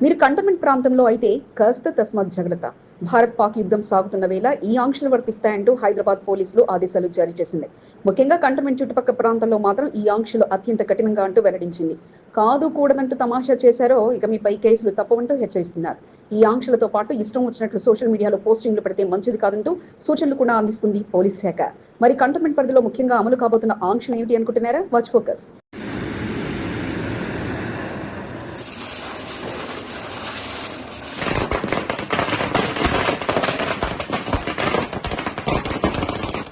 మీరు కంటోన్మెంట్ ప్రాంతంలో అయితే కాస్త తస్మాత్ జాగ్రత్త. భారత్ పాక్ యుద్ధం సాగుతున్న వేళ ఈ ఆంక్షలు వర్తిస్తాయంటూ హైదరాబాద్ పోలీసులు ఆదేశాలు జారీ చేసింది. ముఖ్యంగా కంటోన్మెంట్ చుట్టుపక్కల ప్రాంతాల్లో మాత్రం ఈ ఆంక్షలు అత్యంత కఠినంగా అంటూ వెల్లడించింది. కాదు కూడదంటూ తమాషా చేశారో ఇక మీపై కేసులు తప్పవంటూ హెచ్చరిస్తున్నారు. ఈ ఆంక్షలతో పాటు ఇష్టం వచ్చినట్లు సోషల్ మీడియాలో పోస్టింగ్లు పెడితే మంచిది కాదంటూ సూచనలు కూడా అందిస్తుంది పోలీస్ శాఖ. మరి కంటోన్మెంట్ పరిధిలో ముఖ్యంగా అమలు కాబోతున్న ఆంక్షలు ఏమిటి అనుకుంటున్నారా? Watch focus.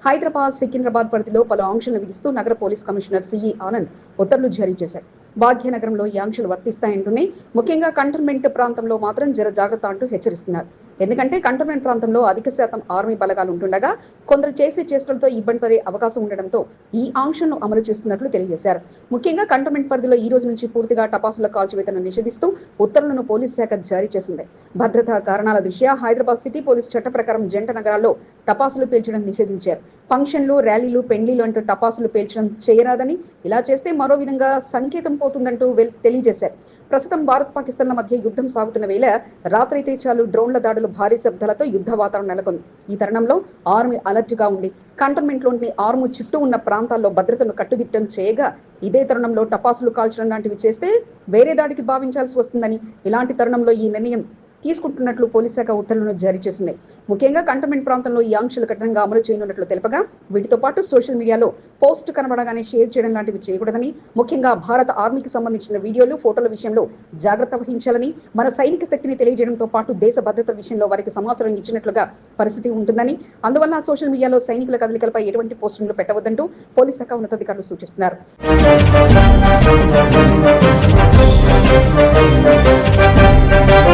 హైదరాబాద్, సికింద్రాబాద్ పరిధిలో పలు ఆంక్షలు విధిస్తూ నగర పోలీస్ కమిషనర్ సిఈ ఆనంద్ ఉత్తర్వులు జారీ చేశారు. భాగ్యనగరంలో ఈ ఆంక్షలు వర్తిస్తాయంటూనే ముఖ్యంగా కంటోన్మెంట్ ప్రాంతంలో మాత్రం జాగ్రత్త అంటూ హెచ్చరిస్తున్నారు. ఎందుకంటే కంటోన్మెంట్ ప్రాంతంలో అధిక శాతం ఆర్మీ బలగాలు ఉంటుండగా కొందరు చేసే చేష్టలతో ఇబ్బంది పడే అవకాశం ఉండడంతో ఈ ఆంక్షలను అమలు చేస్తున్నట్లు తెలియజేశారు. ముఖ్యంగా కంటోన్మెంట్ పరిధిలో ఈ రోజు నుంచి పూర్తిగా టపాసుల కాల్చివేతను నిషేధిస్తూ ఉత్తర్వులను పోలీస్ శాఖ జారీ చేసింది. భద్రతా కారణాల దృష్ట్యా హైదరాబాద్ సిటీ పోలీస్ చట్ట ప్రకారం జంట నగరాల్లో టపాసులు పేల్చడం నిషేధించారు. ఫంక్షన్లు, ర్యాలీలు, పెండ్లీలు అంటూ టపాసులు పేల్చడం చేయరాదని, ఇలా చేస్తే మరో విధంగా సంకేతం పోతుందంటూ తెలియజేశారు. ప్రస్తుతం భారత్ పాకిస్తాన్ల మధ్య యుద్ధం సాగుతున్న వేళ రాత్రైతే చాలు డ్రోన్ల దాడులు, భారీ శబ్దాలతో యుద్ధ వాతావరణం నెలకొంది. ఈ తరుణంలో ఆర్మీ అలర్ట్ గా ఉండి కంటోన్మెంట్లోని ఆర్మీ చుట్టూ ఉన్న ప్రాంతాల్లో భద్రతను కట్టుదిట్టం చేయగా ఇదే తరుణంలో టపాసులు కాల్చడం లాంటివి చేస్తే వేరే దాడికి భావించాల్సి వస్తుందని, ఇలాంటి తరుణంలో ఈ నిర్ణయం తీసుకుంటున్నట్లు పోలీస్ శాఖ ఉత్తర్వులను జారీ చేసింది. ముఖ్యంగా కంటోన్మెంట్ ప్రాంతంలో ఈ ఆంక్షలు కఠినంగా అమలు చేయనున్నట్లు తెలుపగా వీటితో పాటు సోషల్ మీడియాలో పోస్ట్ కనబడగానే షేర్ చేయడం లాంటివి చేయకూడదని, ముఖ్యంగా భారత ఆర్మీకి సంబంధించిన వీడియోలు, ఫోటోల విషయంలో జాగ్రత్త వహించాలని, మన సైనిక శక్తిని తెలియజేయడంతో పాటు దేశ భద్రత విషయంలో వారికి సమాచారం ఇచ్చినట్లుగా పరిస్థితి ఉంటుందని, అందువల్ల సోషల్ మీడియాలో సైనికుల కదలికలపై ఎటువంటి పోస్టింగ్లు పెట్టవద్దంటూ పోలీస్ శాఖ ఉన్నతాధికారులు సూచిస్తున్నారు.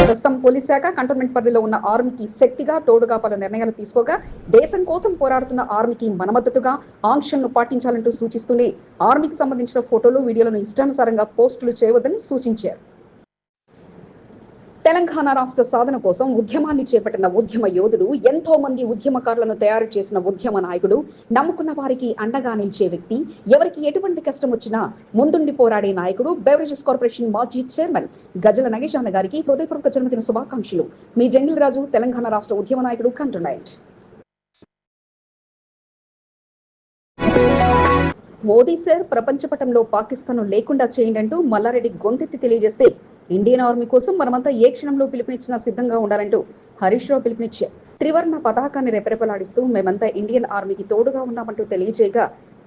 ప్రస్తుతం పోలీస్ శాఖ కంటోన్మెంట్ పరిధిలో ఉన్న ఆర్మీకి శక్తిగా తోడుగా పలు నిర్ణయాలు తీసుకోగా దేశం కోసం పోరాడుతున్న ఆర్మీకి మనమద్దతుగా ఆంక్షలను పాటించాలంటూ సూచిస్తూనే ఆర్మీకి సంబంధించిన ఫోటోలు, వీడియోలను ఇష్టానుసారంగా పోస్టులు చేయవద్దని సూచించారు. తెలంగాణ రాష్ట్ర సాధన కోసం ఉద్యమాన్ని చేపట్టిన ఉద్యమ యోధుడు, ఎంతో మంది ఉద్యమకారులను తయారు చేసిన ఉద్యమ నాయకుడు, నమ్ముకున్న వారికి అండగా నిలిచే వ్యక్తి, ఎవరికి ఎటువంటి కష్టం వచ్చినా ముందుండి పోరాడే నాయకుడు, బెవరేజెస్ కార్పొరేషన్ మాజీ చైర్మన్ గజల నగేష్ అన్న గారికి హృదయపూర్వక జన్మదిన శుభాకాంక్షలు. మీ జంగిల్ రాజు, తెలంగాణ రాష్ట్ర ఉద్యమ నాయకుడు, కంటోన్మెంట్. మోదీ సార్ ప్రపంచ పటంలో పాకిస్తాన్ లేకుండా చేయండి అంటూ మల్లారెడ్డి గొంతెత్తి తెలియజేస్తే ఇండియన్ ఆర్మీ కోసం మనమంతా ఏ క్షణంలో పిలుపునిచ్చినా సిద్ధంగా ఉండాలంటూ హరీష్ రావు పిలుపునిచ్చారు. త్రివర్ణ పతాకాన్ని రెపరెపలాడిస్తూ మేమంతా ఇండియన్ ఆర్మీకి తోడుగా ఉన్నామంటూ తెలియజేయగా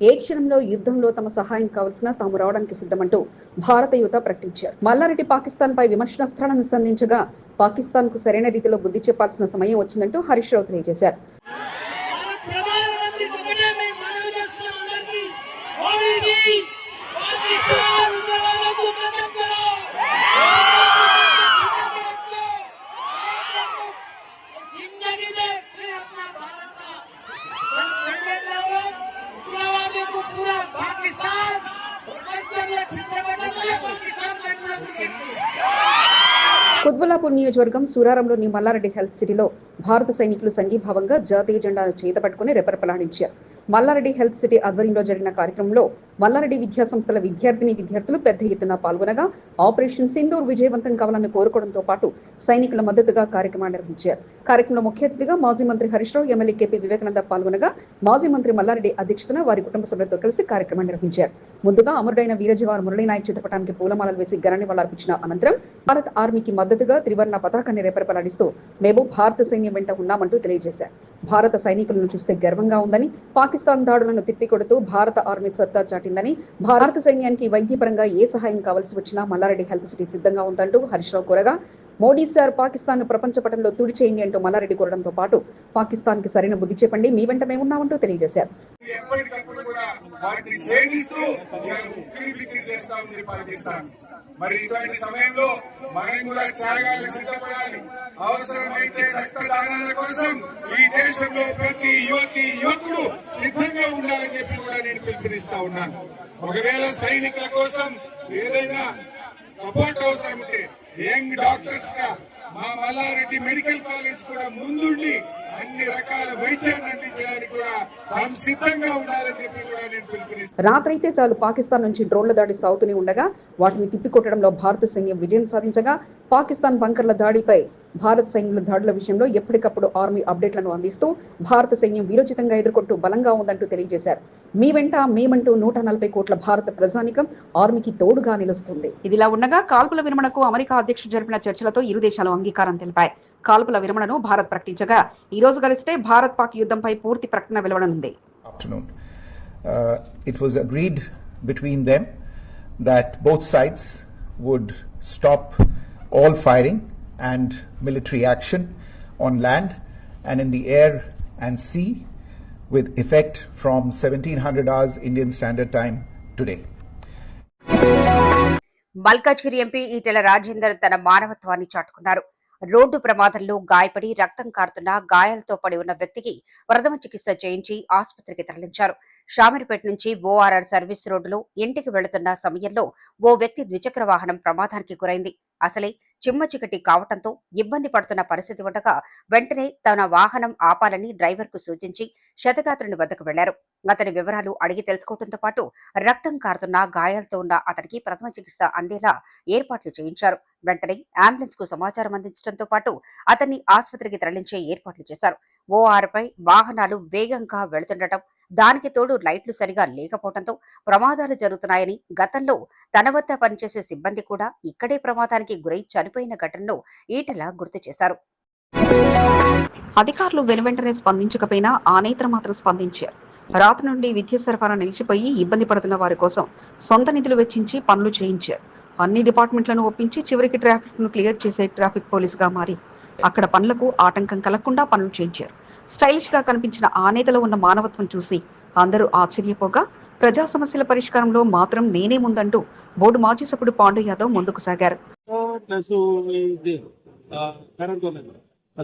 ఏ క్షణంలో యుద్ధంలో తమ సహాయం కావాల్సినా తాము రావడానికి సిద్ధమంటూ భారత యువత ప్రకటించారు. మల్లారెడ్డి పాకిస్తాన్ పై విమర్శనాస్త్రాలను సంధించగా పాకిస్తాన్ కు సరైన రీతిలో బుద్ధి చెప్పాల్సిన సమయం వచ్చిందంటూ హరీష్ రావు తెలియజేశారు. కుత్బుల్లాపూర్ నియోజకవర్గం సూరారంలోని మల్లారెడ్డి హెల్త్ సిటీలో భారత సైనికులు సంఘీభావంగా జాతీయ జెండాను చేతపట్టుకుని రెపరెపలాడించారు. మల్లారెడ్డి హెల్త్ సిటీ ఆధ్వర్యంలో జరిగిన కార్యక్రమంలో మల్లారెడ్డి విద్యా సంస్థల విద్యార్థులు పెద్ద ఎత్తున పాల్గొనగా ఆపరేషన్ సింధూర్ విజయవంతం కావాలని కోరుకోవడంతో పాటు సైనికుల మద్దతుగా కార్యక్రమాన్ని నిర్వహించారు. కార్యక్రమంలో ముఖ్య అతిథిగా మాజీ మంత్రి హరీష్ రావు, ఎమ్మెల్యే కేపీ వివేకానంద పాల్గొనగా మాజీ మంత్రి మల్లారెడ్డి అధ్యక్షతన వారి కుటుంబ సభ్యులతో కలిసి కార్యక్రమాన్ని నిర్వహించారు. ముందుగా అమరుడైన వీరజవాన్ మురళీనాయక్ చిత్రపటానికి పూలమాలలు వేసి ఘన నివాళులర్పించిన అనంతరం భారత ఆర్మీకి మద్దతుగా త్రివర్ణ పతాకాన్ని రెపరెపలాడిస్తూ మేము భారత సైన్యం వెంట ఉన్నామంటూ తెలియజేశారు. భారత సైనికులను చూస్తే గర్వంగా ఉందని, పాకిస్తాన్ దాడులను తిప్పికొడుతూ భారత ఆర్మీ సత్తా చాటిందని, భారత సైన్యానికి వైద్యపరంగా ఏ సహాయం కావాల్సి వచ్చినా మల్లారెడ్డి హెల్త్ సిటీ సిద్ధంగా ఉందంటూ హరీష్ రావు కోరగా, మోడీ సార్ పాకిస్తాన్ ప్రపంచ పటంలో తుడి చేయండి అంటూ మల్లారెడ్డి కోరడంతో పాటు పాకిస్తాన్ కి సరైన బుద్ధి చెప్పండి, మీ వెంట మేమున్నామంటూ తెలియజేశారు. మరి ఇటువంటి సమయంలో మనం కూడా త్యాగాలకు సిద్ధపడాలి. అవసరమైతే రక్తదానాల కోసం ఈ దేశంలో ప్రతి యువకుడు సిద్ధంగా ఉండాలని చెప్పి కూడా నేను పిలుపునిస్తా ఉన్నాను. ఒకవేళ సైనికుల కోసం ఏదైనా సపోర్ట్ అవసరం ఉంటే యంగ్ డాక్టర్స్ గా మా మల్లారెడ్డి మెడికల్ కాలేజ్ కూడా ముందుండి అన్ని రకాల వైద్యాన్ని అందించడానికి కూడా సంసిద్ధంగా ఉండాలని చెప్పి కూడా నేను పిలుపునిస్తాను. రాత్రైతే చాలు పాకిస్తాన్ నుంచి డ్రోన్ల దాడి సాగుతూనే ఉండగా వాటిని తిప్పికొట్టడంలో భారత సైన్యం విజయం సాధించగా పాకిస్తాన్ బంకర్ల దాడిపై భారత సైన్యుల దాడుల విషయంలో ఎప్పటికప్పుడు ఆర్మీ అప్డేట్లను అందిస్తూ భారత సైన్యం వీరోచితంగా ఎదుర్కొంటూ బలంగా ఉందంటూ తెలియజేశారు. మీ వెంట మేమంటూ 140 కోట్ల భారత ప్రజానికం ఆర్మీకి తోడుగా నిలుస్తుంది. ఇదిలా ఉండగా కాల్పుల విరమణకు అమెరికా అధ్యక్షుడు జరిపిన చర్చలతో ఇరు దేశాలు అంగీకారం తెలిపాయి. కాల్పుల విరమణను భారత్ ప్రకటించగా ఈ రోజు కలిస్తే భారత్ పాక్ యుద్ధంపై పూర్తి ప్రకటన వెలువడనుంది. It was agreed between them that both sides would stop all firing and military action on land and in the air and sea with effect from 1700 hours Indian Standard Time today. Malkajgiri MP Etela Rajender తన మానవత్వాన్ని చాటుకున్నారు. Road ప్రమాదంలో గాయపడి రక్తం కారుతున్న గాయాలతో పడి ఉన్న వ్యక్తికి ప్రథమ చికిత్స చేయించి ఆసుపత్రికి తరలించారు. షామీర్పేట నుంచి ఓఆర్ఆర్ సర్వీస్ రోడ్డులో ఇంటికి వెళుతున్న సమయంలో ఓ వ్యక్తి ద్విచక్ర వాహనం ప్రమాదానికి గురైంది. అసలే చిమ్మ చీకటి కావటంతో ఇబ్బంది పడుతున్న పరిస్థితి ఉండగా వెంటనే తన వాహనం ఆపాలని డ్రైవర్ కు సూచించి క్షతగాత్రుని వద్దకు వెళ్లారు. అతని వివరాలు అడిగి తెలుసుకోవడంతో పాటు రక్తం కారుతున్న గాయాలతో ఉన్న అతనికి ప్రథమ చికిత్స అందేలా ఏర్పాట్లు చేయించారు. వెంటనే అంబులెన్స్ కు సమాచారం అందించడంతో పాటు అతన్ని ఆసుపత్రికి తరలించే ఏర్పాట్లు చేశారు. ఓఆర్పై వాహనాలు వేగంగా వెళుతుండటం, దానికి తోడు లైట్లు సరిగా లేకపోవడంతో ప్రమాదాలు జరుగుతున్నాయని, గతంలో తన వద్ద పనిచేసే సిబ్బంది కూడా ఇక్కడే ప్రమాదానికి గురై చనిపోయిన ఘటనను ఈటెల గుర్తు చేశారు. అధికారులు వెనువెంటనే స్పందించకపోయినా ఆ నేత్ర మాత్రం స్పందించారు. రాత్రి నుండి విద్యుత్ సరఫరా నిలిచిపోయి ఇబ్బంది పడుతున్న వారి కోసం సొంత నిధులు వెచ్చించి పనులు చేయించారు. అన్ని డిపార్ట్మెంట్లను ఒప్పించి చివరికి ట్రాఫిక్ ను క్లియర్ చేసే ట్రాఫిక్ పోలీస్ గా మారి అక్కడ పనులకు ఆటంకం కలగకుండా పనులు చేయించారు. స్టైలిష్ గా కనిపించిన ఆ నేతలో ఉన్న మానవత్వం చూసి అందరూ ఆశ్చర్యపోగా ప్రజా సమస్యల పరిష్కారంలో మాత్రం నేనే ముందంటూ బోర్డు మాజీ సభ్యుడు పాండు యాదవ్ ముందుకు సాగారు.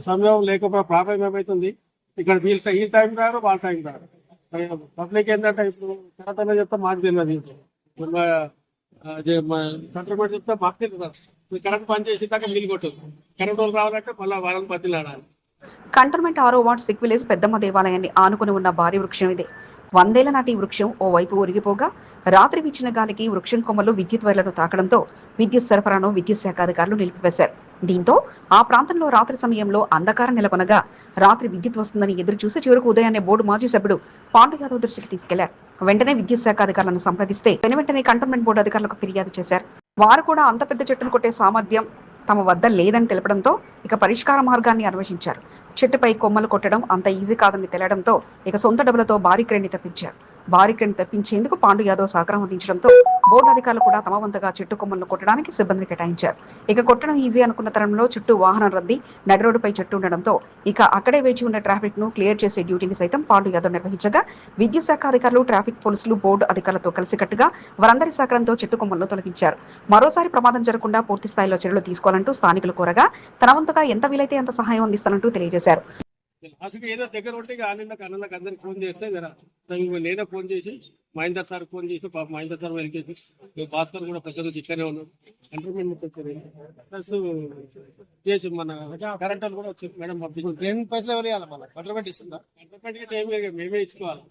సమయం లేకపోతే ప్రాబ్లం ఏమైతుంది, ఇక్కడ ఈ టైం రారు, వాళ్ళ టైం రారు. పబ్లిక్ ఏంటంటే ఇప్పుడు కరెక్ట్ అనేది చెప్తే మాకు తెలియదు, కంట్రోల్ చెప్తే మాకు తెలియదు. కరెంట్ పని చేసి దాకా నీళ్ళు కొట్టదు. కరెంట్ వాళ్ళు రావాలంటే మళ్ళీ వాళ్ళని బతిలాడాలి. కంటోన్మెంట్ 6వ వార్డు సిక్ విలేజ్ పెద్దమ్మ దేవాలయాన్ని ఆనుకుని ఉన్న భారీ వృక్షం ఇదే. 100 ఏళ్ల నాటి వృక్షం ఓ వైపు ఒరిగిపోగా రాత్రి వీచిన గాలికి వృక్షం కొమ్మలు విద్యుత్ వైర్లను తాకడంతో విద్యుత్ సరఫరాను విద్యుత్ శాఖ అధికారులు నిలిపివేశారు. దీంతో ఆ ప్రాంతంలో రాత్రి సమయంలో అంధకారం నెలకొనగా రాత్రి విద్యుత్ వస్తుందని ఎదురు చూసి చివరకు ఉదయాన్నే బోర్డు మాజీ సభ్యుడు పాండు యాదవ్ దృష్టికి తీసుకెళ్లారు. వెంటనే విద్యుత్ శాఖ అధికారులను సంప్రదిస్తే వెంటనే కంటోన్మెంట్ బోర్డు అధికారులకు ఫిర్యాదు చేశారు. వారు కూడా అంత పెద్ద చెట్టును కొట్టే సామర్థ్యం తమ వద్ద లేదని తెలపడంతో ఇక పరిష్కార మార్గాన్ని అన్వేషించారు. చెట్టుపై కొమ్మలు కొట్టడం అంత ఈజీ కాదని తెలియడంతో ఇక సొంత డబ్బులతో భారీ క్రేన్ ని తెప్పించారు. భారీ క్రేన్ తెప్పించేందుకు పాండు యాదవ్ సహకారం అందించడంతో బోర్డు అధికారులు కూడా తమ వంతుగా చెట్టు కొమ్మలను కొట్టడానికి సిబ్బందిని కేటాయించారు. ఇక కొట్టడం ఈజీ అనుకున్న తరంలో చుట్టూ వాహనం రద్దీ, నడిరోడ్డుపై చెట్టు ఉండడంతో ఇక అక్కడే వేచి ఉన్న ట్రాఫిక్ ను క్లియర్ చేసే డ్యూటీని సైతం పాండు యాదవ్ నిర్వహించగా విద్యుత్ శాఖ అధికారులు, ట్రాఫిక్ పోలీసులు, బోర్డు అధికారులతో కలిసికట్టుగా వారందరి సహకారంతో చెట్టు కొమ్మలను తొలగించారు. మరోసారి ప్రమాదం జరగకుండా పూర్తి స్థాయిలో చర్యలు తీసుకోవాలంటూ స్థానికులు కోరగా తన వంతుగా ఎంత వీలైతే అంత సహాయం అందిస్తానంటూ తెలియజేశారు. అసలు ఏదో దగ్గర ఉంటే ఆనందకు అన్నలకు అందరికి ఫోన్ చేస్తే నేనే ఫోన్ చేసి మహేందర్ సార్ ఫోన్ చేసి పాప మహేందర్ సార్ వెళ్ళేసి భాస్కర్ కూడా పెద్ద రోజు ఇక్కడే ఉన్నాడు. ప్లస్ చేసి మన కరెంట్ వాళ్ళు కూడా వచ్చి మేడం పంపించి ట్రైన్ పైసలు ఎవరు ఇవ్వాలి, మన కంట్రోల్మెంట్ ఇస్తుందా? కంట్రోల్మెంట్ మేమే ఇచ్చుకోవాలి.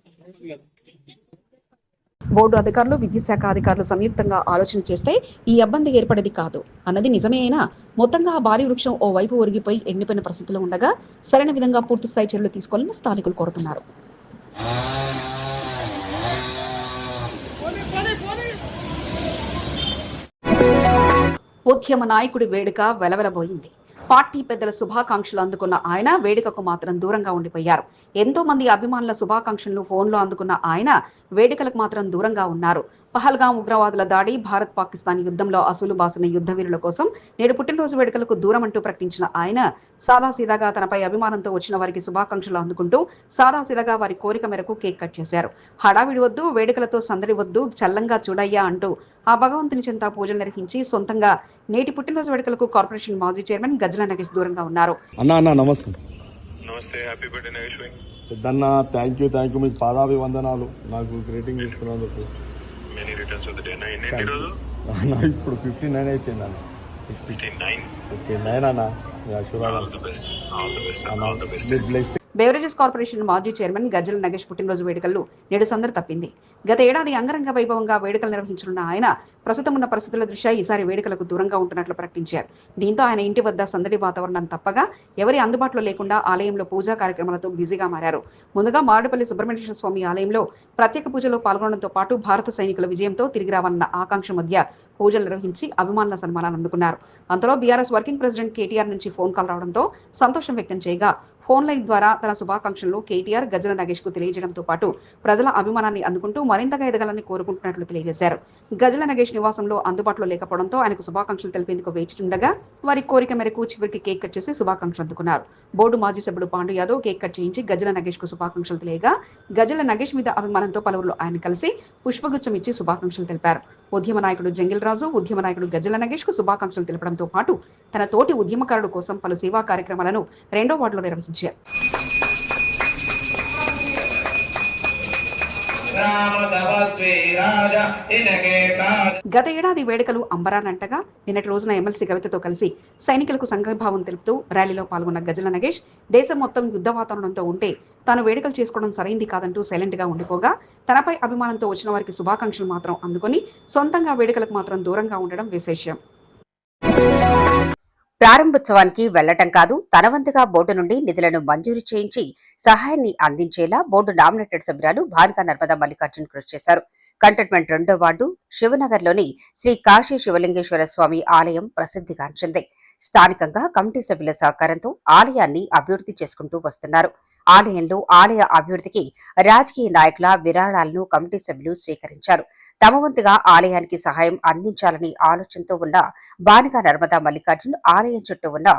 బోర్డు అధికారులు, విద్యుత్ శాఖ అధికారులు సంయుక్తంగా ఆలోచన చేస్తే ఈ ఇబ్బంది ఏర్పడేది కాదు అన్నది నిజమే. అయినా మొత్తంగా ఆ భారీ వృక్షం ఓ వైపు ఒరిగిపోయి ఎండిపోయిన పరిస్థితిలో ఉండగా సరైన విధంగా పూర్తి స్థాయి చర్యలు తీసుకోవాలని స్థానికులు కోరుతున్నారు. ఉద్యమ నాయకుడి వేడుక వెలవెలబోయింది. పార్టీ పెద్దల శుభాకాంక్షలు అందుకున్న ఆయన వేడుకకు మాత్రం దూరంగా ఉండిపోయారు. ఎంతో మంది అభిమానుల శుభాకాంక్షలను ఫోన్లో అందుకున్న ఆయన వేడుకలకు మాత్రం దూరంగా ఉన్నారు. పహల్గాం ఉగ్రవాదుల దాడి, భారత్ పాకిస్తాన్ యుద్ధంలో అసలు బాసిన యుద్ధ వీరుల కోసం నేడు పుట్టినరోజు వేడుకలకు దూరం అంటూ ప్రకటించిన ఆయన సాదాసీదాగా తనపై అభిమానంతో వచ్చిన వారికి శుభాకాంక్షలు అందుకుంటూ సాదాసీదాగా వారి కోరిక మేరకు కేక్ కట్ చేశారు. హడావిడి వద్దు, వేడుకలతో సందడి వద్దు, చల్లంగా చూడయ్యా అంటూ ఆ భగవంతుని చెంత పూజలు నిర్వహించి సొంతంగా నేటి పుట్టినరోజు వేడుకలకు కార్పొరేషన్ మాజీ చైర్మన్ గజ్జల నగేష్ దూరంగా ఉన్నారు. పెద్దన్న థ్యాంక్ యూ మీకు పాదాభివందనాలు. నాకు గ్రీటింగ్ ఇస్తున్నందుకు. నాకు ఇప్పుడు 59 అయిపోయిందన్న. 69 అన్న. బెవరేజెస్ కార్పొరేషన్ మాజీ చైర్మన్ గజ్జల నగేష్ పుట్టినరోజు వేడుకల్లో నేడు సందడి తప్పింది. గత ఏడాది అంగరంగ వైభవంగా వేడుకలు నిర్వహించనున్న ఆయన ప్రస్తుతం ఉన్న పరిస్థితుల దృష్ట్యా ఈసారి వేడుకలకు దూరంగా ఉంటున్నట్లు ప్రకటించారు. దీంతో ఆయన ఇంటి వద్ద సందడి వాతావరణం తప్పగా ఎవరి అందుబాటులో లేకుండా ఆలయంలో పూజా కార్యక్రమాలతో బిజీగా మారారు. ముందుగా మారేడుపల్లి సుబ్రహ్మణ్యేశ్వర స్వామి ఆలయంలో ప్రత్యేక పూజలో పాల్గొనడంతో పాటు భారత సైనికుల విజయంతో తిరిగి రావాలన్న ఆకాంక్ష మధ్య పూజలు నిర్వహించి అభిమానుల సన్మానాలు అందుకున్నారు. అంతలో బీఆర్ఎస్ వర్కింగ్ ప్రెసిడెంట్ కేటీఆర్ నుంచి ఫోన్ కాల్ రావడంతో సంతోషం వ్యక్తం చేయగా ఫోన్ లైన్ ద్వారా తన శుభాకాంక్షలను కేటీఆర్ గజ్జల నగేష్ కు తెలియజేయడంతో పాటు ప్రజల అభిమానాన్ని అందుకుంటూ మరింతగా ఎదగాలని కోరుకుంటున్నట్లు తెలియజేశారు. గజ్జల నగేష్ నివాసంలో అందుబాటులో లేకపోవడంతో ఆయనకు శుభాకాంక్షలు తెలిపేందుకు వేచిస్తుండగా వారి కోరిక మేరకు చివరికి కేక్ కట్ చేసి శుభాకాంక్షలు అందుకున్నారు. బోర్డు మాజీ సభ్యుడు పాండు యాదవ్ కేక్ కట్ చేయించి గజ్జల నగేష్ కు శుభాకాంక్షలు తెలియగా గజ్జల నగేష్ మీద అభిమానంతో పలువురు ఆయన కలిసి పుష్పగుచ్చం ఇచ్చి శుభాకాంక్షలు తెలిపారు. ఉద్యమ నాయకుడు జంగిల్ రాజు, ఉద్యమ నాయకుడు గజ్జల నగేష్ కు శుభాకాంక్షలు తెలపడంతో పాటు తన తోటి ఉద్యమకారుడు కోసం పలు సేవా కార్యక్రమాలను 2వ వార్డులో నిర్వహించారు. గత ఏడాది వేడుకలు అంబరానంటగా నిన్నటి రోజున ఎమ్మెల్సీ కవితతో కలిసి సైనికులకు సంఘీభావం తెలుపుతూ ర్యాలీలో పాల్గొన్న గజ్జల నగేష్ దేశం మొత్తం యుద్ధ వాతావరణంతో ఉంటే తాను వేడుకలు చేసుకోవడం సరైంది కాదంటూ సైలెంట్ గా ఉండిపోగా తనపై అభిమానంతో వచ్చిన వారికి శుభాకాంక్షలు మాత్రం అందుకొని సొంతంగా వేడుకలకు మాత్రం దూరంగా ఉండడం విశేషం. ప్రారంభోత్సవానికి వెళ్లటం కాదు, తన వంతుగా బోర్డు నుండి నిధులను మంజూరు చేయించి సహాయాన్ని అందించేలా బోర్డు నామినేటెడ్ సభ్యురాలు భానుక నర్మదా మల్లికార్జున్ కృషి చేశారు. కంటోన్మెంట్ 2వ వార్డు శివనగర్లోని శ్రీ కాశీ శివలింగేశ్వర స్వామి ఆలయం ప్రసిద్ధిగాంచింది. స్థానికంగా కమిటీ సభ్యుల సహకారంతో ఆలయాన్ని అభివృద్ధి చేసుకుంటూ వస్తున్నారు. ఆలయంలో ఆలయ అభివృద్ధికి రాజకీయ నాయకుల విరాళాలను కమిటీ సభ్యులు స్వీకరించారు. తమ వంతుగా ఆలయానికి సహాయం అందించాలని ఆలోచనతో ఉన్న భానుక నర్మదా మల్లికార్జున్ ఆలయం చుట్టూ ఉన్న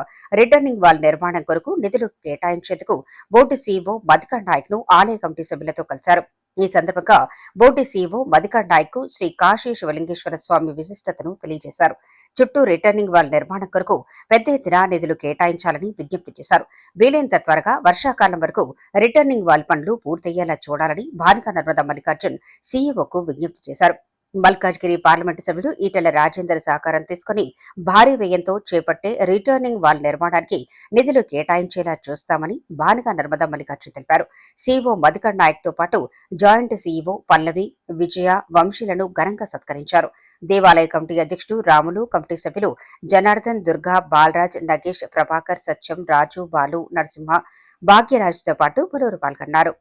రిటర్నింగ్ వాల్ నిర్మాణం కొరకు నిధులు కేటాయించేందుకు బోర్డు సీఈఓ మధుకర్ నాయక్ ను ఆలయ కమిటీ సభ్యులతో కలిశారు. ఈ సందర్భంగా బోర్డు సీఈఓ మధుకర్ నాయక్ కు శ్రీ కాశీ శివలింగేశ్వర స్వామి విశిష్టతను తెలియజేశారు. చుట్టూ రిటర్నింగ్ వాల్ నిర్మాణం కొరకు పెద్ద ఎత్తున నిధులు కేటాయించాలని విజ్ఞప్తి చేశారు. వీలైనంత త్వరగా వర్షాకాలం వరకు రిటర్నింగ్ వాల్ పనులు పూర్తయ్యేలా చూడాలని భానుక నర్మదా మల్లికార్జున్ సీఈఓకు విజ్ఞప్తి చేశారు. మల్కాజ్గిరి పార్లమెంటు సభ్యుడు ఈటెల రాజేందర్ సహకారం తీసుకుని భారీ వ్యయంతో చేపట్టే రిటర్నింగ్ వాల్ నిర్మాణానికి నిధులు కేటాయించేలా చూస్తామని భానుక నర్మదా మల్లికార్జున్ తెలిపారు. సీఈఓ మధుకర్ నాయక్ తో పాటు జాయింట్ సీఈఓ పల్లవి, విజయ, వంశీలను ఘనంగా సత్కరించారు. దేవాలయ కమిటీ అధ్యక్షుడు రాములు, కమిటీ సభ్యులు జనార్దన్, దుర్గా, బాలరాజ్, నగేష్, ప్రభాకర్, సత్యం, రాజు, బాలు, నరసింహ, భాగ్యరాజ్తో పాటు పలువురు పాల్గొన్నారు.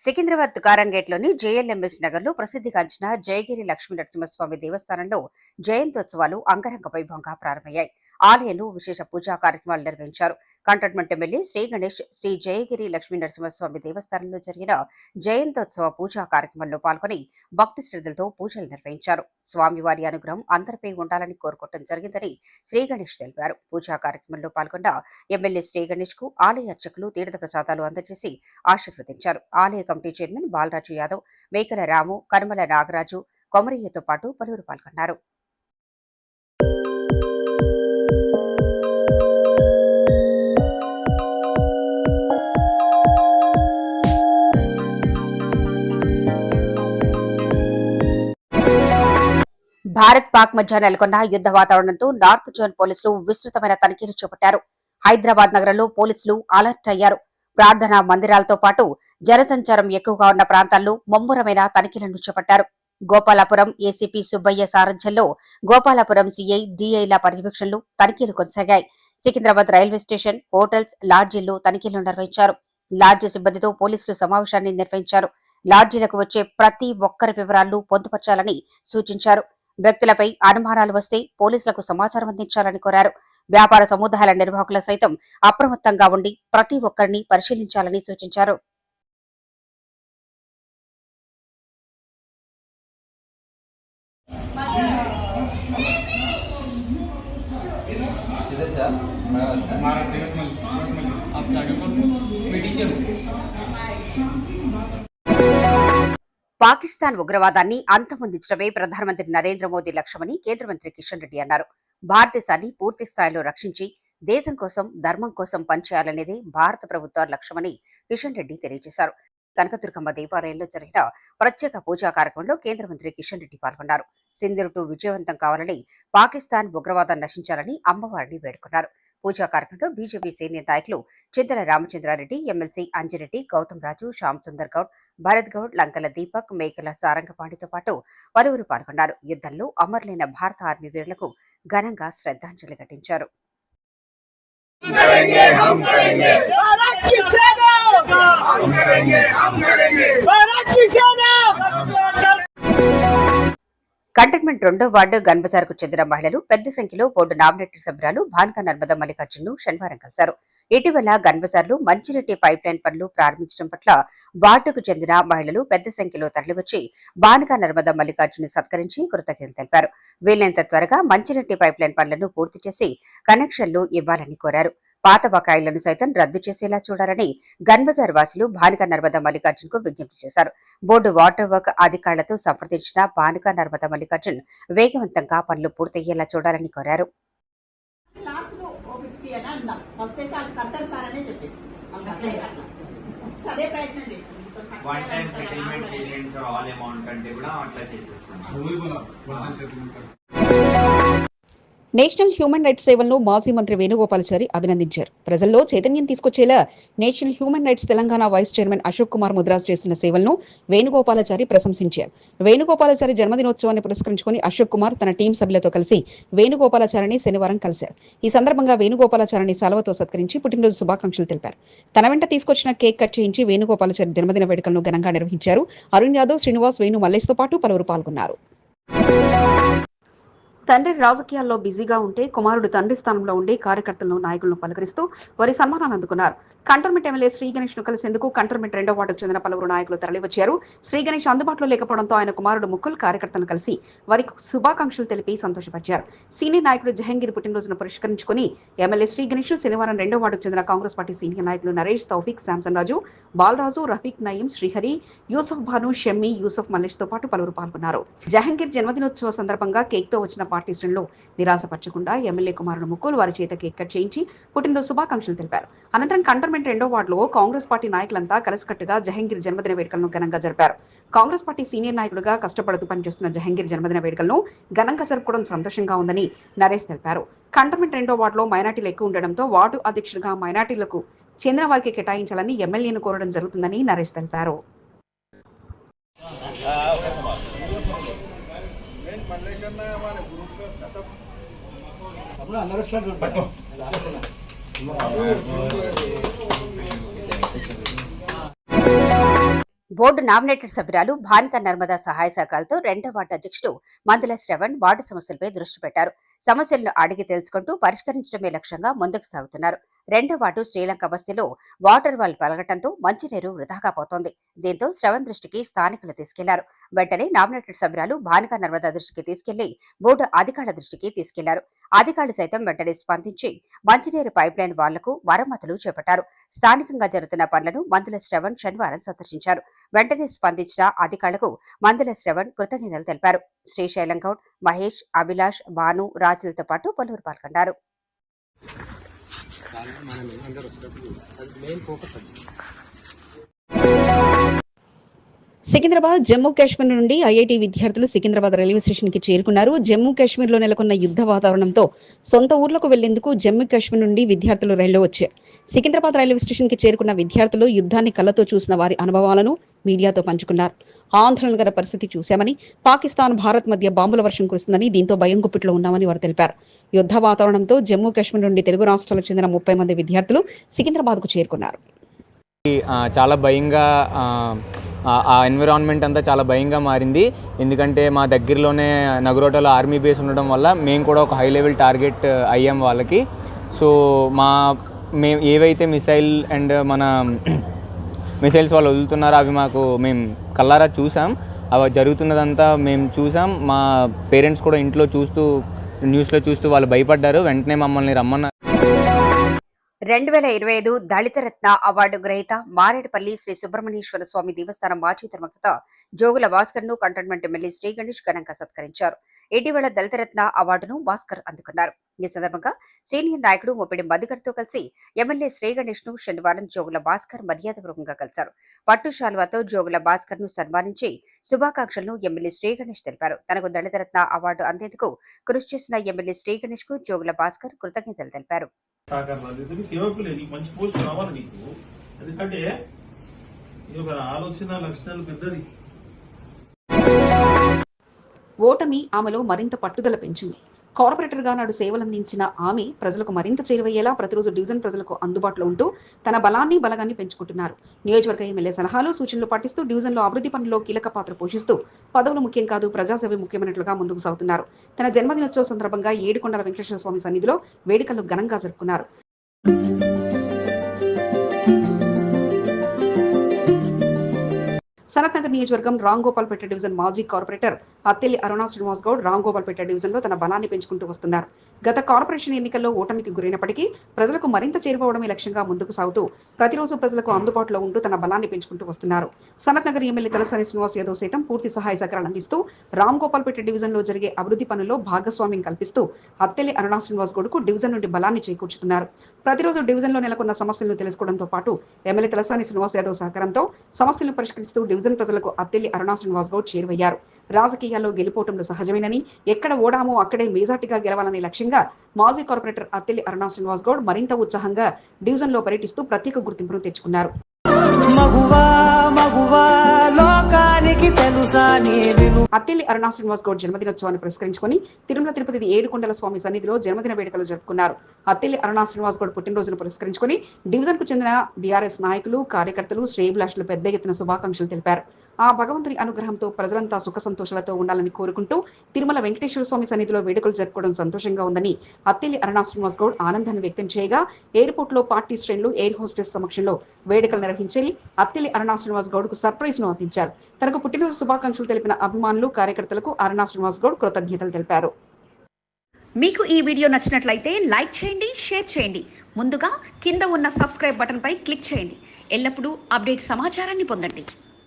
సికింద్రాబాద్ తుకారం గేట్లోని జేఎల్ఎంఎస్ నగర్లో ప్రసిద్ధిగాంచిన జయగిరి లక్ష్మీ నరసింహస్వామి దేవస్థానంలో జయంతోత్సవాలు అంగరంగ వైభవంగా ప్రారంభమయ్యాయి. ఆలయంలో విశేష పూజా కార్యక్రమాలు నిర్వహించారు. కంటోన్మెంట్ ఎమ్మెల్యే శ్రీ గణేష్ శ్రీ జయగిరి లక్ష్మీ నరసింహస్వామి దేవస్థానంలో జరిగిన జయంతోత్సవ పూజా కార్యక్రమంలో పాల్గొని భక్తి శ్రద్ధలతో పూజలు నిర్వహించారు. స్వామివారి అనుగ్రహం అందరిపై ఉండాలని కోరుకోవడం జరిగిందని శ్రీ గణేష్ తెలిపారు. పూజా కార్యక్రమంలో పాల్గొన్న ఎమ్మెల్యే శ్రీ గణేష్ కు ఆలయ అర్చకులు తీర్థ ప్రసాదాలు అందజేసి ఆశీర్వదించారు. ఆలయ కమిటీ చైర్మన్ బాలరాజు యాదవ్, మేకల రాము, కనుమల నాగరాజు, కొమరయ్యతో పాటు పలువురు పాల్గొన్నారు. భారత్ పాక్ మధ్య నెలకొన్న యుద్ధ వాతావరణంతో నార్త్ జోన్ పోలీసులు విస్తృతమైన తనిఖీలు చేపట్టారు. హైదరాబాద్ నగరంలో పోలీసులు అలర్ట్ అయ్యారు. ప్రార్థనా మందిరాలతో పాటు జనసంచారం ఎక్కువగా ఉన్న ప్రాంతాల్లో ముమ్మరమైన తనిఖీలను చేపట్టారు. గోపాలపురం ఏసీపీ సుబ్బయ్య సారథ్యంలో గోపాలపురం సీఐ, డీఐల పర్యవేక్షణలు తనిఖీలు కొనసాగాయి. సికింద్రాబాద్ రైల్వే స్టేషన్, హోటల్స్, లాడ్జీల్లో తనిఖీలు నిర్వహించారు. లాడ్జీ సిబ్బందితో పోలీసులు సమావేశాన్ని నిర్వహించారు. లాడ్జీలకు వచ్చే ప్రతి ఒక్కరి వివరాలను పొందుపర్చాలని సూచించారు. వ్యక్తులపై అనుమానాలు వస్తే పోలీసులకు సమాచారం అందించాలని కోరారు. వ్యాపార సముదాయాల నిర్వాహకులు సైతం అప్రమత్తంగా ఉండి ప్రతి ఒక్కరిని పరిశీలించాలని సూచించారు. పాకిస్తాన్ ఉగ్రవాదాన్ని అంతమొందించడమే ప్రధానమంత్రి నరేంద్ర మోదీ లక్ష్యమని కేంద్ర మంత్రి కిషన్ రెడ్డి అన్నారు. భారతదేశాన్ని పూర్తి స్థాయిలో రక్షించి దేశం కోసం, ధర్మం కోసం పనిచేయాలనేదే భారత ప్రభుత్వ లక్ష్యమని కిషన్ రెడ్డి తెలియజేశారు. కనకదుర్గమ్మ దేవాలయంలో జరిగిన ప్రత్యేక పూజా కార్యక్రమంలో కేంద్ర మంత్రి కిషన్ రెడ్డి పాల్గొన్నారు. సింధూర్ 2 విజయవంతం కావాలని, పాకిస్తాన్ ఉగ్రవాదం నశించాలని అమ్మవారిని వేడుకున్నారు. పూజా కార్యక్రమంలో బీజేపీ సీనియర్ నాయకులు చింతల రామచంద్రారెడ్డి, ఎమ్మెల్సీ అంజిరెడ్డి, గౌతమ్ రాజు, శ్యామ్ సుందర్ గౌడ్, భరత్ గౌడ్, లంకల దీపక్, మేకల సారంగపాణితో పాటు పలువురు పాల్గొన్నారు. యుద్ధంలో అమరులైన భారత ఆర్మీ వీరులకు ఘనంగా శ్రద్ధాంజలి ఘటించారు. కంటోన్మెంట్ 2వ వార్డు గన్బజార్కు చెందిన మహిళలు పెద్ద సంఖ్యలో బోర్డు నామినేటెడ్ సభ్యురాలు భానుక నర్మద మల్లికార్జున్ను శనివారం కలిశారు. ఇటీవల గన్బజార్లో మంచినీటి పైప్ లైన్ పనులు ప్రారంభించడం పట్ల వార్డుకు చెందిన మహిళలు పెద్ద సంఖ్యలో తరలివచ్చి భానుక నర్మద మల్లికార్జున్ సత్కరించి కృతజ్ఞతలు తెలిపారు. వీలైనంత త్వరగా మంచినీటి పైప్ లైన్ పనులను పూర్తి చేసి కనెక్షన్లు ఇవ్వాలని కోరారు. పాత బకాయిలను సైతం రద్దు చేసేలా చూడాలని గన్బజార్ వాసులు భానుక నర్మద మల్లికార్జున్ కు విజ్ఞప్తి చేశారు. బోర్డు వాటర్ వర్క్ అధికారులతో సంప్రదించిన భానుక నర్మద మల్లికార్జున్ వేగవంతంగా పనులు పూర్తయ్యేలా చూడాలని కోరారు. నేషనల్ హ్యూమన్ రైట్స్ సేవలను మాజీ మంత్రి వేణుగోపాలాచారి అభినందించారు. ప్రజల్లో చైతన్యం తీసుకొచ్చేలా national human rights Telangana vice chairman Ashok Kumar Mudiraj చేస్తున్న సేవలను వేణుగోపాలాచారి ప్రశంసించారు. వేణుగోపాలాచారి జన్మదినోత్సవాన్ని పురస్కరించుకుని అశోక్ కుమార్ తన టీం సభ్యులతో కలిసి వేణుగోపాలాచారిని శనివారం కలిశారు. ఈ సందర్భంగా వేణుగోపాలాచారిని శాలువతో సత్కరించి పుట్టినరోజు శుభాకాంక్షలు తెలిపారు. తన వెంట తీసుకొచ్చిన కేక్ కట్ చేయించి వేణుగోపాలాచారి జన్మదిన వేడుకలను ఘనంగా నిర్వహించారు. అరుణ్ యాదవ్, శ్రీనివాస్, వేణు మల్లేష్తో పాటు పలువురు పాల్గొన్నారు. తండ్రి రాజకీయాల్లో బిజీగా ఉంటే కుమారుడు తండ్రి స్థానంలో ఉండి కార్యకర్తలను, నాయకులను పలకరిస్తూ వారి సన్మానాన్ని అందుకున్నారు. కంటోన్మెంట్ ఎమ్మెల్యే శ్రీ గణేష్ ను కలిసేందుకు కంటోన్మెంట్ 2వ వార్డుకు చెందిన పలువురు నాయకులు తరలివచ్చారు. శ్రీ గణేష్ అందుబాటులో లేకపోవడంతో ఆయన కుమారుడు ముకుల్ కార్యకర్తలను కలిసి వారికి శుభాకాంక్షలు తెలిపి సంతోషపరిచారు. సీనియర్ నాయకుడు జహంగీర్ పుట్టినరోజును పురస్కరించుకుని ఎమ్మెల్యే శ్రీ గణేష్ శనివారం 2వ వార్డుకు చెందిన కాంగ్రెస్ పార్టీ సీనియర్ నాయకులు నరేష్, తౌఫిక్, శాంసన్ రాజు, బాలరాజు, రఫీక్ నయీం, శ్రీహరి, యూసఫ్ భాను, షమ్మి, యూసఫ్ మల్లేష్ తో పాటు పలువురు పాల్గొన్నారు. జహంగీర్ జన్మదినోత్సవ సందర్భంగా కేక్ తో వచ్చిన పార్టీ శ్రేణులు నిరాశపరచకుండా ఎమ్మెల్యే కుమారుడు ముకుల్ వారి చేత కేక్ కట్ చేయించి పుట్టినరోజు శుభాకాంక్షలు తెలిపారు. అనంతరం కంటోన్మెంట్ 2వ వార్డులో కాంగ్రెస్ పార్టీ నాయకులంతా కలిసికట్టుగా జహంగీర్ జన్మదిన వేడుకలను ఘనంగా జరిపారు. కాంగ్రెస్ పార్టీ సీనియర్ నాయకుడిగా కష్టపడుతూ పనిచేస్తున్న జహంగీర్ జన్మదిన వేడుకలను ఘనంగా జరుపుకోవడం సంతోషంగా ఉందని నరేష్ తెలిపారు. కంటోన్మెంట్ 2వ వార్డులో మైనార్టీలు ఎక్కువ ఉండడంతో వార్డు అధ్యక్షుడిగా మైనార్టీలకు చెందిన వారికి కేటాయించాలని ఎమ్మెల్యేను కోరడం జరుగుతుందని నరేష్ తెలిపారు. బోర్డు నామినేటెడ్ సభ్యురాలు భానుక నర్మదా సహాయ సహకారాలతో 2వ వార్డు అధ్యక్షుడు మందుల శ్రవణ్ వార్డు సమస్యలపై దృష్టి పెట్టారు. సమస్యలను అడిగి తెలుసుకుంటూ పరిష్కరించడమే లక్ష్యంగా ముందుకు సాగుతున్నారు. 2వ వార్డు శ్రీలంక బస్తీలో వాటర్ వాల్ పలగటంతో మంచినీరు వృధాగా పోతోంది. దీంతో శ్రవణ్ దృష్టికి స్థానికులు తీసుకెళ్లారు. వెంటనే నామినేటెడ్ సభ్యురాలు భానుక నర్మదా దృష్టికి తీసుకెళ్లి బోర్డు అధికారుల దృష్టికి తీసుకెళ్లారు. అధికారులు సైతం వెంటనే స్పందించి మంచినీరు పైప్ లైన్ వాళ్లకు మరమ్మతులు చేపట్టారు. స్థానికంగా జరుగుతున్న పనులను మందుల శ్రవణ్ శనివారం సందర్శించారు. వెంటనే స్పందించిన అధికారులకు మందుల శ్రవణ్ కృతజ్ఞతలు తెలిపారు. శ్రీశైలం గౌడ్, మహేష్, అభిలాష్, భాను, రాజులతో పాటు పలువురు పాల్గొన్నారు. సికింద్రాబాద్, జమ్మూ కాశ్మీర్ నుండి ఐఐటి విద్యార్థులు సికింద్రాబాద్ రైల్వే స్టేషన్ కి చేరుకున్నారు. జమ్మూ కాశ్మీర్ లో నెలకొన్న యుద్ధ వాతావరణంతో సొంత ఊర్లకు వెళ్లేందుకు జమ్మూ కాశ్మీర్ నుండి విద్యార్థులు రైల్లో వచ్చారు. సికింద్రాబాద్ రైల్వే స్టేషన్ కి చేరుకున్న విద్యార్థులు యుద్ధాన్ని కళ్లతో చూసిన వారి అనుభవాలను మీడియాతో పంచుకున్నారు. ఆందోళనకర పరిస్థితి చూశామని, పాకిస్తాన్, భారత్ మధ్య బాంబుల వర్షం కురుస్తుందని, దీంతో భయం గుప్పిట్లో ఉన్నామని వారు తెలిపారు. యుద్ధ వాతావరణంతో జమ్మూ కాశ్మీర్ నుండి తెలుగు రాష్ట్రాలకు చెందిన 30 మంది విద్యార్థులు సికింద్రాబాద్ కు చేరుకున్నారు. చాలా భయంగా ఆ ఎన్విరాన్మెంట్ అంతా చాలా భయంగా మారింది. ఎందుకంటే మా దగ్గరలోనే నగరోటలో ఆర్మీ బేస్ ఉండడం వల్ల మేము కూడా ఒక హై లెవెల్ టార్గెట్ అయ్యాం వాళ్ళకి. సో మేము ఏవైతే మిసైల్ అండ్ మన మిసైల్స్ వాళ్ళు వదులుతున్నారో అవి మేము కళ్ళారా చూసాం. అవి జరుగుతున్నదంతా మేము చూసాం. మా పేరెంట్స్ కూడా ఇంట్లో చూస్తూ న్యూస్లో చూస్తూ వాళ్ళు భయపడ్డారు. వెంటనే మమ్మల్ని రమ్మన్నారు. 2025 దళిత రత్న అవార్డు గ్రహీత మారేడుపల్లి శ్రీ సుబ్రహ్మణ్యేశ్వర స్వామి దేవస్థానం మాజీ ధర్మకర్త జోగుల భాస్కర్ ను కంటోన్మెంట్ ఎమ్మెల్యే శ్రీ గణేష్ ఘనంగా సత్కరించారు. ఇటీవల దళితరత్న అవార్డును భాస్కర్ అందుకున్నారు. ఈ సందర్భంగా సీనియర్ నాయకుడు ముప్పిడి మధుకర్తో కలిసి ఎమ్మెల్యే శ్రీ గణేష్ ను శనివారం జోగుల భాస్కర్ మర్యాదపూర్వకంగా కలిశారు. పట్టు శాల్వాతో జోగుల భాస్కర్ ను సన్మానించి శుభాకాంక్షలను ఎమ్మెల్యే శ్రీ గణేష్ తెలిపారు. తనకు దళితరత్న అవార్డు అందేందుకు కృషి చేసిన ఎమ్మెల్యే శ్రీ గణేష్ కు జోగుల భాస్కర్ కృతజ్ఞతలు తెలిపారు. ఓటమి ఆమెలో మరింత పట్టుదల పెంచింది. కార్పొరేటర్ గా నాడు సేవలందించిన ఆమె ప్రజలకు మరింత చేరువయ్యేలా ప్రతిరోజు డివిజన్ ప్రజలకు అందుబాటులో ఉంటూ తన బలాన్ని పెంచుకుంటున్నారు. నియోజకవర్గ ఎమ్మెల్యే సలహాలు సూచనలు పాటిస్తూ డివిజన్లో అభివృద్ధి పనుల్లో కీలక పాత్ర పోషిస్తూ పదవులు ముఖ్యం కాదు ప్రజాసేవ ముఖ్యమైనట్లుగా ముందుకు సాగుతున్నారు. తన జన్మదినోత్సవ సందర్భంగా ఏడుకొండల వెంకటేశ్వర స్వామి సన్నిధిలో వేడుకలు ఘనంగా జరుపుకున్నారు. సనత్నగర్ నియోజకవర్గం రాంగోపాల్పేట డివిజన్ మాజీ కార్పొరేటర్ అత్తెల్లి అరుణా శ్రీనివాస్ గౌడ్ రాంగోపాల్పేట డివిజన్ లో తన బలాన్ని పెంచుకుంటూ వస్తున్నారు. గత కార్పొరేషన్ ఎన్నికల్లో ఓటమికి గురైనప్పటికీ ప్రజలకు మరింత చేరువవడమే లక్ష్యంగా ముందుకు సాగుతూ ప్రతిరోజు ప్రజలకు అందుబాటులో ఉంటూ తన బలాన్ని పెంచుకుంటూ వస్తున్నారు. సనత్నగర్ ఎమ్మెల్యే తలసాని శ్రీనివాస్ యాదవ్ సైతం పూర్తి సహాయ సహకారాలు అందిస్తూ రాంగోపాల్పేట డివిజన్ లో జరిగే అభివృద్ధి పనుల్లో భాగస్వామ్యం కల్పిస్తూ అత్తెల్లి అరుణా శ్రీనివాస్ గౌడ్ కు డివిజన్ నుండి బలాన్ని చేకూర్చుతున్నారు. ప్రతిరోజు డివిజన్ లో నెలకొన్న సమస్యలను తెలుసుకోవడంతో పాటు ఎమ్మెల్యే తలసాని శ్రీనివాస్ యాదవ్ సహకారంతో సమస్యలను పరిష్కరిస్తూ డివిజన్ ప్రజలకు అత్తెల్లి అరుణా శ్రీనివాస్ గౌడ్ చేరువయ్యారు. రాజకీయాల్లో గెలుపోవటంలో సహజమేనని ఎక్కడ ఓడామో అక్కడే మెజార్టీగా గెలవాలనే లక్ష్యంగా మాజీ కార్పొరేటర్ అత్తెల్లి అరుణా శ్రీనివాస్ గౌడ్ మరింత ఉత్సాహంగా డివిజన్ లో పర్యటిస్తూ ప్రత్యేక గుర్తింపును తెచ్చుకున్నారు. అత్తెల్లి అరుణా శ్రీనివాస్ గౌడ్ జన్మదినోత్సవాన్ని పురస్కరించుకుని తిరుమల తిరుపతి ఏడుకొండల స్వామి సన్నిధిలో జన్మదిన వేడుకలు జరుపుకున్నారు. అత్తెల్లి అరుణా శ్రీనివాస్ గౌడ్ పుట్టినరోజును పురస్కరించుకుని డివిజన్ కు చెందిన బీఆర్ఎస్ నాయకులు కార్యకర్తలు శ్రేయభిలాషులు పెద్ద ఎత్తున శుభాకాంక్షలు తెలిపారు. ఆ భగవంతుని అనుగ్రహంతో ప్రజలంతా సుఖ సంతోషాలతో ఉండాలని కోరుకుంటూ తిరుమల వెంకటేశ్వర స్వామి సన్నిధిలో వేడుకలు జరుపుకోవడం సంతోషంగా ఉందని అత్తెల్లి అరుణా శ్రీనివాస్ గౌడ్ ఆనందాన్ని వ్యక్తం చేయగా ఎయిర్పోర్ట్ లో పార్టీ శ్రేణులు ఎయిర్ హోస్టెస్ సమక్షంలో వేడుకలు నిర్వహించి అత్తెల్లి అరుణా శ్రీనివాస్ గౌడ్ కు సర్ప్రైజ్ ను అందించారు. తనకు పుట్టినరోజు శుభాకాంక్షలు తెలిపిన అభిమానులు కార్యకర్తలకు అరుణా శ్రీనివాస్ గౌడ్ కృతజ్ఞతలు తెలిపారు. మీకు ఈ వీడియో నచ్చినట్లయితే లైక్ చేయండి, షేర్ చేయండి. ముందుగా కింద ఉన్న సబ్స్క్రైబ్ బటన్ పై క్లిక్ చేయండి. ఎల్లప్పుడూ అప్డేట్ సమాచారాన్ని పొందండి.